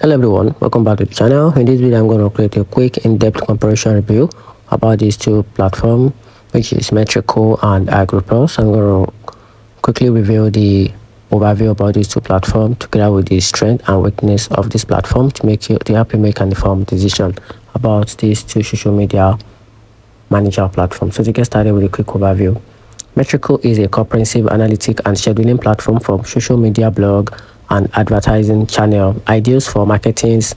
Hello everyone, welcome back to the channel. In this video I'm going to create a quick in-depth comparison review about these two platforms, which is Metricool and Agorapulse. I'm going to quickly review the overview about these two platforms together with the strength and weakness of this platform to help you make an informed decision about these two social media manager platforms. So to get started with a quick overview, Metricool is a comprehensive analytic and scheduling platform for social media blog and advertising channel, ideal for marketers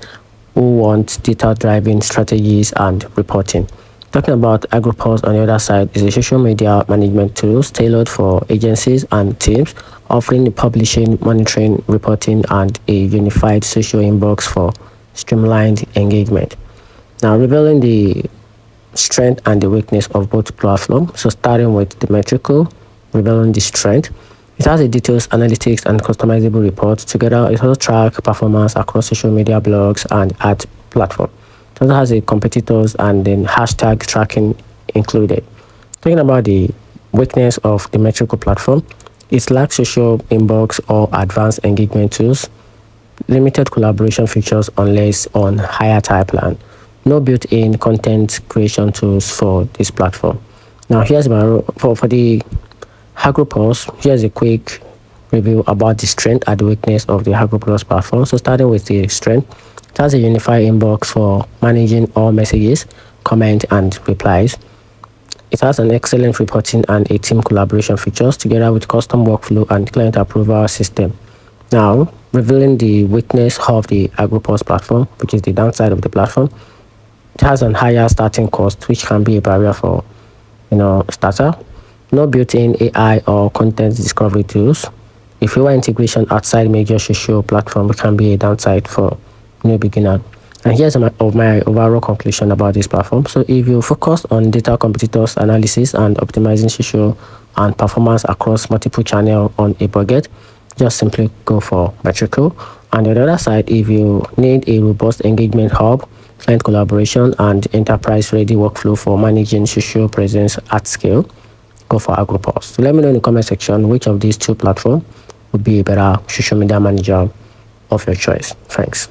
who want data-driven strategies and reporting. Talking about Agorapulse on the other side is a social media management tool tailored for agencies and teams, offering the publishing, monitoring, reporting, and a unified social inbox for streamlined engagement. Now, revealing the strength and the weakness of both platforms. So starting with the Metricool, revealing the strength. It has a detailed analytics and customizable reports. Together, it also tracks performance across social media blogs and ad platform. It also has a competitors and then hashtag tracking included. Talking about the weakness of the Metricool platform, it lacks social inbox or advanced engagement tools, limited collaboration features unless on higher tier plan, no built-in content creation tools for this platform. Now here's my for the Agorapulse. Here's a quick review about the strength and the weakness of the Agorapulse platform. So starting with the strength, it has a unified inbox for managing all messages, comments, and replies. It has an excellent reporting and a team collaboration features together with custom workflow and client approval system. Now, revealing the weakness of the Agorapulse platform, which is the downside of the platform, it has a higher starting cost, which can be a barrier for starter. No built-in AI or content discovery tools. If you want integration outside major social platforms, it can be a downside for new beginner. And here's my overall conclusion about this platform. So if you focus on data competitors analysis and optimizing social and performance across multiple channels on a budget, just simply go for Metricool. And on the other side, if you need a robust engagement hub, client collaboration, and enterprise-ready workflow for managing social presence at scale, go for Agorapulse. So let me know in the comment section which of these two platforms would be a better social media manager of your choice. Thanks.